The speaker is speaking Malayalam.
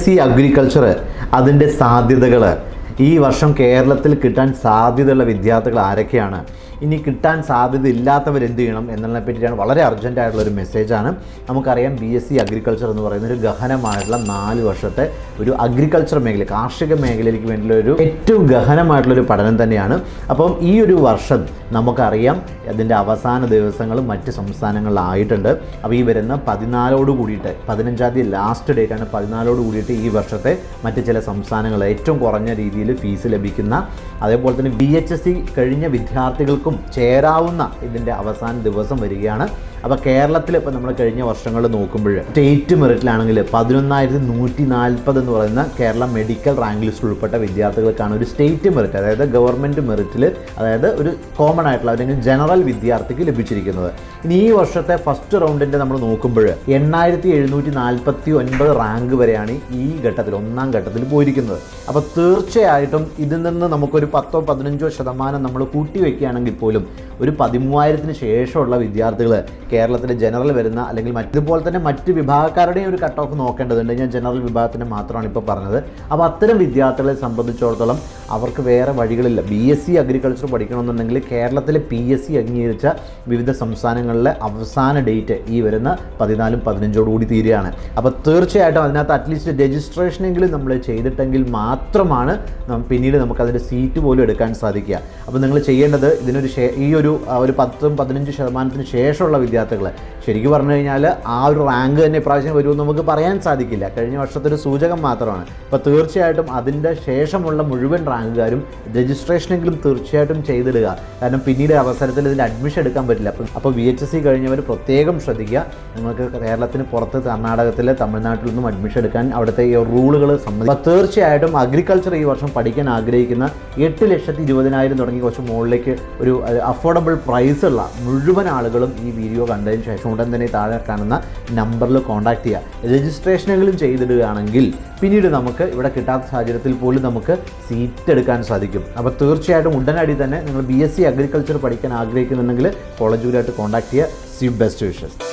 BSc അഗ്രികൾച്ചർ അതിൻ്റെ സാധ്യതകൾ, ഈ വർഷം കേരളത്തിൽ കിട്ടാൻ സാധ്യതയുള്ള വിദ്യാർത്ഥികൾ ആരൊക്കെയാണ്, ഇനി കിട്ടാൻ സാധ്യത ഇല്ലാത്തവർ എന്ത് ചെയ്യണം എന്നതിനെ പറ്റിയാണ് വളരെ അർജൻറ്റായിട്ടുള്ളൊരു മെസ്സേജാണ്. നമുക്കറിയാം BSc അഗ്രികൾച്ചർ എന്ന് പറയുന്ന ഒരു ഗഹനമായിട്ടുള്ള 4 വർഷത്തെ ഒരു അഗ്രികൾച്ചർ മേഖല, കാർഷിക മേഖലയിലേക്ക് വേണ്ടിയുള്ള ഒരു ഏറ്റവും ഗഹനമായിട്ടുള്ളൊരു പഠനം തന്നെയാണ്. അപ്പം ഈ ഒരു വർഷം നമുക്കറിയാം അതിൻ്റെ അവസാന ദിവസങ്ങളും മറ്റ് സംസ്ഥാനങ്ങളിലായിട്ടുണ്ട്. അപ്പോൾ ഈ വരുന്ന 14 കൂടിയിട്ട് 15-ാം തീയതി ലാസ്റ്റ് ഡേറ്റാണ്. 14 കൂടിയിട്ട് ഈ വർഷത്തെ മറ്റ് ചില സംസ്ഥാനങ്ങൾ ഏറ്റവും കുറഞ്ഞ രീതിയിൽ ഫീസ് ലഭിക്കുന്ന, അതേപോലെ തന്നെ VHSC കഴിഞ്ഞ വിദ്യാർത്ഥികൾക്കും ചേരാവുന്ന ഇതിൻ്റെ അവസാന ദിവസം വരികയാണ്. അപ്പോൾ കേരളത്തിൽ ഇപ്പോൾ നമ്മൾ കഴിഞ്ഞ വർഷങ്ങൾ നോക്കുമ്പോൾ സ്റ്റേറ്റ് മെറിറ്റിലാണെങ്കിൽ 11,140 എന്ന് പറയുന്ന കേരള മെഡിക്കൽ റാങ്ക് ലിസ്റ്റിൽ ഉൾപ്പെട്ട വിദ്യാർത്ഥികൾക്കാണ് ഒരു സ്റ്റേറ്റ് മെറിറ്റ്, അതായത് ഗവൺമെൻറ് മെറിറ്റിൽ, അതായത് ഒരു കോമൺ ആയിട്ടുള്ള അല്ലെങ്കിൽ ജനറൽ വിദ്യാർത്ഥിക്ക് ലഭിച്ചിരിക്കുന്നത്. ഇനി ഈ വർഷത്തെ ഫസ്റ്റ് റൗണ്ടിൻ്റെ നമ്മൾ നോക്കുമ്പോൾ 8,749 റാങ്ക് വരെയാണ് ഈ ഘട്ടത്തിൽ, 1-ാം ഘട്ടത്തിൽ പോയിരിക്കുന്നത്. അപ്പോൾ തീർച്ചയായിട്ടും ഇതിൽ നിന്ന് നമുക്കൊരു 10-15% നമ്മൾ കൂട്ടി വയ്ക്കുകയാണെങ്കിൽ പോലും ഒരു 13,000-ന് ശേഷമുള്ള വിദ്യാർത്ഥികൾ കേരളത്തിലെ ജനറൽ വരുന്ന, അല്ലെങ്കിൽ ഇതുപോലെ തന്നെ മറ്റ് വിഭാഗക്കാരുടെയും ഒരു കട്ട് ഓഫ് നോക്കേണ്ടതുണ്ട്. ഞാൻ ജനറൽ വിഭാഗത്തിൻ്റെ മാത്രമാണ് ഇപ്പോൾ പറഞ്ഞത്. അപ്പോൾ അത്തരം വിദ്യാർത്ഥികളെ സംബന്ധിച്ചിടത്തോളം അവർക്ക് വേറെ വഴികളില്ല. BSc അഗ്രികൾച്ചർ പഠിക്കണമെന്നുണ്ടെങ്കിൽ കേരളത്തിലെ PSC അംഗീകരിച്ച വിവിധ സംസ്ഥാനങ്ങളിലെ അവസാന ഡേറ്റ് ഈ വരുന്ന 14-15 കൂടി തീരുകയാണ്. അപ്പോൾ തീർച്ചയായിട്ടും അതിനകത്ത് അറ്റ്ലീസ്റ്റ് രജിസ്ട്രേഷനെങ്കിലും നമ്മൾ ചെയ്തിട്ടെങ്കിൽ മാത്രമാണ് പിന്നീട് നമുക്കതിൻ്റെ സീറ്റ് പോലും എടുക്കാൻ സാധിക്കുക. അപ്പോൾ നിങ്ങൾ ചെയ്യേണ്ടത് ഇതിനൊരു ഈ ഒരു 10-15% ശേഷമുള്ള വിദ്യാർത്ഥികൾ, ശരിക്കും പറഞ്ഞു കഴിഞ്ഞാൽ ആ ഒരു റാങ്ക് തന്നെ ഇപ്രാവശ്യം വരുമെന്ന് നമുക്ക് പറയാൻ സാധിക്കില്ല, കഴിഞ്ഞ വർഷത്തെ ഒരു സൂചകം മാത്രമാണ്. അപ്പോൾ തീർച്ചയായിട്ടും അതിൻ്റെ ശേഷമുള്ള മുഴുവൻ റാങ്കുകാരും രജിസ്ട്രേഷനെങ്കിലും തീർച്ചയായിട്ടും ചെയ്തിടുക. കാരണം പിന്നീട് അവസരത്തിൽ ഇതിൻ്റെ അഡ്മിഷൻ എടുക്കാൻ പറ്റില്ല. അപ്പോൾ VHSC കഴിഞ്ഞവർ പ്രത്യേകം ശ്രദ്ധിക്കുക. നിങ്ങൾക്ക് കേരളത്തിന് പുറത്ത് കർണാടകത്തിൽ, തമിഴ്നാട്ടിൽ നിന്നും അഡ്മിഷൻ എടുക്കാൻ അവിടുത്തെ ഈ റൂളുകൾ സംബന്ധിച്ച് തീർച്ചയായിട്ടും അഗ്രികൾച്ചർ ഈ വർഷം പഠിക്കാൻ ആഗ്രഹിക്കുന്ന 8,20,000 തുടങ്ങി കുറച്ച് മുകളിലേക്ക് ഒരു അഫോർഡബിൾ പ്രൈസുള്ള മുഴുവൻ ആളുകളും ഈ വീഡിയോ കണ്ടതിന് ശേഷം ഉടൻ തന്നെ താഴെ കാണുന്ന നമ്പറിൽ കോൺടാക്ട് ചെയ്യുക. രജിസ്ട്രേഷനുകളും ചെയ്തിടുകയാണെങ്കിൽ പിന്നീട് നമുക്ക് ഇവിടെ കിട്ടാത്ത സാഹചര്യത്തിൽ പോലും നമുക്ക് സീറ്റ് എടുക്കാൻ സാധിക്കും. അപ്പോൾ തീർച്ചയായിട്ടും ഉടനടി തന്നെ നിങ്ങൾ BSc അഗ്രികൾച്ചർ പഠിക്കാൻ ആഗ്രഹിക്കുന്നുണ്ടെങ്കിൽ കോളേജുമായിട്ട് കോൺടാക്ട് ചെയ്യുക. Best wishes.